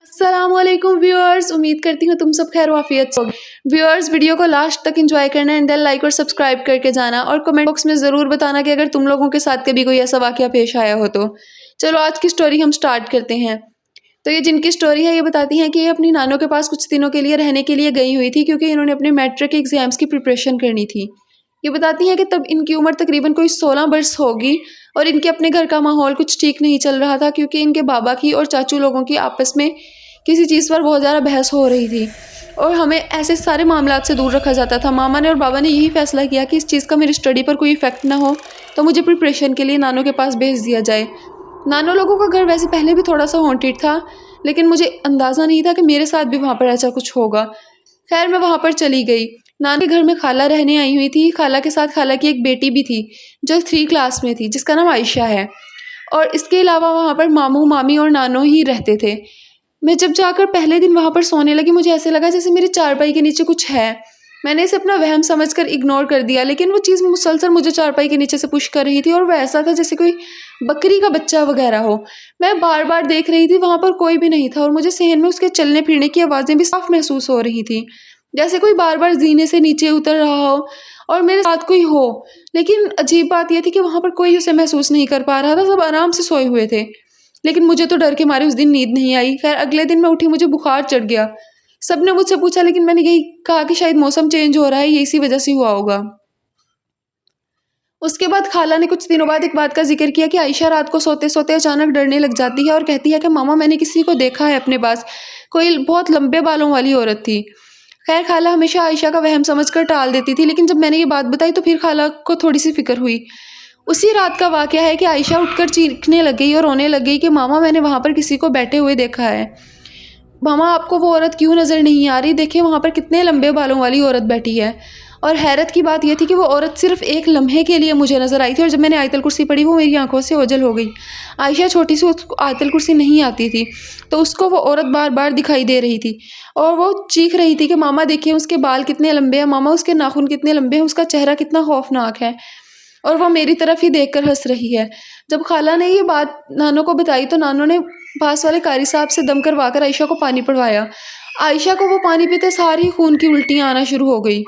अस्सलाम वालेकुम व्यूअर्स, उम्मीद करती हूँ तुम सब खैर वाफियत से होगे। व्यूअर्स, वीडियो को लास्ट तक एंजॉय करना एंड देन लाइक और सब्सक्राइब करके जाना और कमेंट बॉक्स में ज़रूर बताना कि अगर तुम लोगों के साथ कभी कोई ऐसा वाक़या पेश आया हो तो। चलो आज की स्टोरी हम स्टार्ट करते हैं। तो ये जिनकी स्टोरी है ये बताती हैं कि ये अपनी नानों के पास कुछ दिनों के लिए रहने के लिए गई हुई थी क्योंकि इन्होंने अपने मैट्रिक के एग्ज़ाम्स की प्रिपरेशन करनी थी। ये बताती हैं कि तब इनकी उम्र तकरीबन कोई 16 बरस होगी और इनके अपने घर का माहौल कुछ ठीक नहीं चल रहा था क्योंकि इनके बाबा की और चाचू लोगों की आपस में किसी चीज़ पर बहुत ज़्यादा बहस हो रही थी और हमें ऐसे सारे मामलात से दूर रखा जाता था। मामा ने और बाबा ने यही फैसला किया कि इस चीज़ का मेरी स्टडी पर कोई इफ़ेक्ट ना हो तो मुझे प्रिपरेशन के लिए नानों के पास भेज दिया जाए। नानों लोगों का घर वैसे पहले भी थोड़ा सा हॉन्टेड था लेकिन मुझे अंदाज़ा नहीं था कि मेरे साथ भी वहाँ पर ऐसा कुछ होगा। खैर मैं वहाँ पर चली गई। नानी के घर में खाला रहने आई हुई थी। खाला के साथ खाला की एक बेटी भी थी जो 3 क्लास में थी जिसका नाम आयशा है और इसके अलावा वहाँ पर मामू मामी और नानो ही रहते थे। मैं जब जाकर पहले दिन वहाँ पर सोने लगी मुझे ऐसे लगा जैसे मेरे चारपाई के नीचे कुछ है। मैंने इसे अपना वहम समझकर इग्नोर कर दिया लेकिन वो चीज़ मुसलसल मुझे चारपाई के नीचे से पुश कर रही थी और वह ऐसा था जैसे कोई बकरी का बच्चा वगैरह हो। मैं बार बार देख रही थी, वहाँ पर कोई भी नहीं था और मुझे सहन में उसके चलने फिरने की आवाज़ें भी साफ महसूस हो रही थी जैसे कोई बार बार जीने से नीचे उतर रहा हो और मेरे साथ कोई हो। लेकिन अजीब बात यह थी कि वहाँ पर कोई उसे महसूस नहीं कर पा रहा था, सब आराम से सोए हुए थे। लेकिन मुझे तो डर के मारे उस दिन नींद नहीं आई। खैर अगले दिन मैं उठी, मुझे बुखार चढ़ गया। सबने मुझसे पूछा लेकिन मैंने यही कहा कि शायद मौसम चेंज हो रहा है, ये इसी वजह से हुआ होगा। उसके बाद खाला ने कुछ दिनों बाद एक बात का जिक्र किया कि आयशा रात को सोते सोते अचानक डरने लग जाती है और कहती है कि मामा मैंने किसी को देखा है अपने पास, कोई बहुत लंबे बालों वाली औरत थी। खैर खाला हमेशा आयशा का वहम समझकर टाल देती थी लेकिन जब मैंने ये बात बताई तो फिर खाला को थोड़ी सी फिक्र हुई। उसी रात का वाक़या है कि आयशा उठकर चीखने लग गई और रोने लग गई कि मामा मैंने वहाँ पर किसी को बैठे हुए देखा है। मामा आपको वो औरत क्यों नज़र नहीं आ रही? देखिए वहाँ पर कितने लंबे बालों वाली औरत बैठी है। और हैरत की बात यह थी कि वो औरत सिर्फ एक लम्हे के लिए मुझे नज़र आई थी और जब मैंने आयतल कुर्सी पढ़ी वो मेरी आंखों से ओझल हो गई। आयशा छोटी सी, उसको आयतल कुर्सी नहीं आती थी तो उसको वो औरत बार बार दिखाई दे रही थी और वो चीख रही थी कि मामा देखिए उसके बाल कितने लंबे हैं, मामा उसके नाखून कितने लंबे हैं, उसका चेहरा कितना खौफनाक है। और वो मेरी तरफ ही देखकर हंस रही है। जब खाला ने ये बात नानों को बताई तो नानों ने पास वाले कारी साहब से दम करवा कर आयशा को पानी पड़वाया। आयशा को वो पानी पीते सारी खून की उल्टियाँ आना शुरू हो गई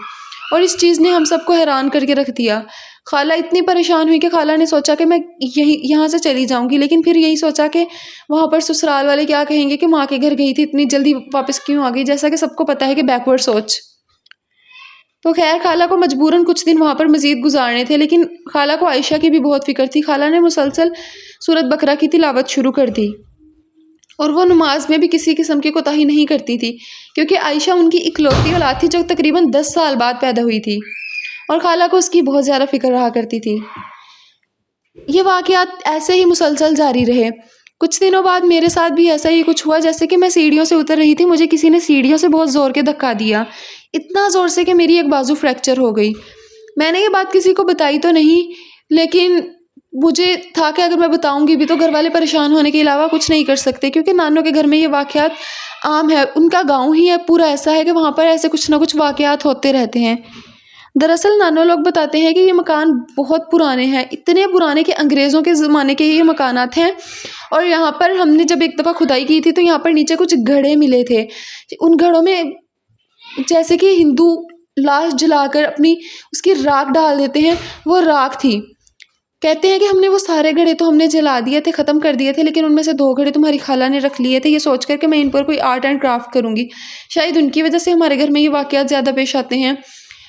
और इस चीज़ ने हम सबको हैरान करके रख दिया। खाला इतनी परेशान हुई कि खाला ने सोचा कि मैं यहाँ से चली जाऊँगी, लेकिन फिर यही सोचा कि वहाँ पर ससुराल वाले क्या कहेंगे कि माँ के घर गई थी, इतनी जल्दी वापस क्यों आ गई, जैसा कि सबको पता है कि बैकवर्ड सोच। तो खैर खाला को मजबूरन कुछ दिन वहाँ पर मज़ीद गुजारने थे लेकिन खाला को आयशा की भी बहुत फ़िक्र थी। खाला ने मुसलसल सूरत बकरा की तिलावत शुरू कर दी और वो नमाज में भी किसी किस्म की कोताही नहीं करती थी क्योंकि आयशा उनकी इकलौती औलाद थी जो तकरीबन 10 साल बाद पैदा हुई थी और खाला को उसकी बहुत ज़्यादा फ़िक्र रहा करती थी। ये वाक़यात ऐसे ही मुसलसल जारी रहे। कुछ दिनों बाद मेरे साथ भी ऐसा ही कुछ हुआ। जैसे कि मैं सीढ़ियों से उतर रही थी, मुझे किसी ने सीढ़ियों से बहुत ज़ोर के धक्का दिया, इतना ज़ोर से कि मेरी एक बाजू फ्रैक्चर हो गई। मैंने ये बात किसी को बताई तो नहीं लेकिन मुझे था कि अगर मैं बताऊंगी भी तो घर वाले परेशान होने के अलावा कुछ नहीं कर सकते क्योंकि नानों के घर में ये वाक़यात आम है। उनका गाँव ही है पूरा ऐसा है कि वहाँ पर ऐसे कुछ ना कुछ वाक़यात होते रहते हैं। दरअसल नानो लोग बताते हैं कि ये मकान बहुत पुराने हैं, इतने पुराने कि अंग्रेज़ों के ज़माने के ये मकानात हैं। और यहाँ पर हमने जब एक दफ़ा खुदाई की थी तो यहाँ पर नीचे कुछ घड़े मिले थे। उन घड़ों में जैसे कि हिंदू लाश जलाकर अपनी उसकी राख डाल देते हैं, वो राख थी। कहते हैं कि हमने वो सारे घड़े तो हमने जला दिए थे, ख़त्म कर दिए थे, लेकिन उनमें से 2 घड़े तुम्हारी खाला ने रख लिए थे ये सोच कर कि मैं इन पर कोई आर्ट एंड क्राफ्ट करूँगी। शायद उनकी वजह से हमारे घर में ये वाक़यात ज़्यादा पेश आते हैं।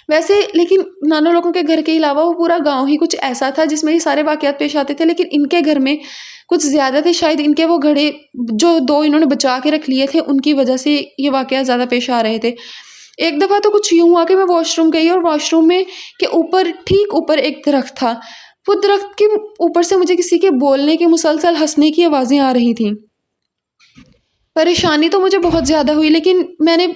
वैसे लेकिन नानो लोगों के घर के अलावा वो पूरा गांव ही कुछ ऐसा था जिसमें ये सारे वाक़यात पेश आते थे, लेकिन इनके घर में कुछ ज़्यादा थे। शायद इनके वो घड़े जो 2 इन्होंने बचा के रख लिए थे उनकी वजह से ये वाक़यात ज़्यादा पेश आ रहे थे। एक दफ़ा तो कुछ यूँ हुआ कि मैं वॉशरूम गई और वॉशरूम में के ऊपर ठीक ऊपर एक दरख्त था। वो दरख्त के ऊपर से मुझे किसी के बोलने की, मुसलसल हंसने की आवाज़ें आ रही थीं। परेशानी तो मुझे बहुत ज़्यादा हुई लेकिन मैंने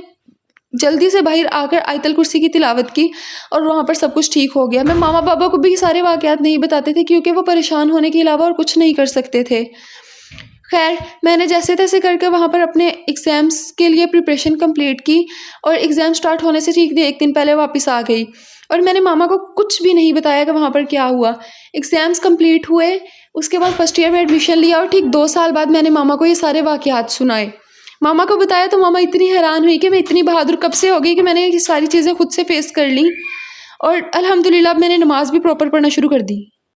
जल्दी से बाहर आकर आयतल कुर्सी की तिलावत की और वहाँ पर सब कुछ ठीक हो गया। मैं मामा पापा को भी सारे वाक़यात नहीं बताते थे क्योंकि वो परेशान होने के अलावा और कुछ नहीं कर सकते थे। खैर मैंने जैसे तैसे करके वहाँ पर अपने एग्ज़ाम्स के लिए प्रिपरेशन कंप्लीट की और एग्ज़ाम स्टार्ट होने से ठीक 1 दिन पहले वापस आ गई और मैंने मामा को कुछ भी नहीं बताया कि वहाँ पर क्या हुआ। एग्ज़ाम्स कंप्लीट हुए, उसके बाद फर्स्ट ईयर में एडमिशन लिया और ठीक 2 साल बाद मैंने मामा को ये सारे वाक़यात सुनाए। ماما کو بتایا تو ماما اتنی حیران ہوئی کہ میں اتنی بہادر کب سے ہو گئی کہ میں نے یہ ساری چیزیں خود سے فیس کر لیں، اور الحمدللہ اب میں نے نماز بھی پراپر پڑھنا شروع کر دی۔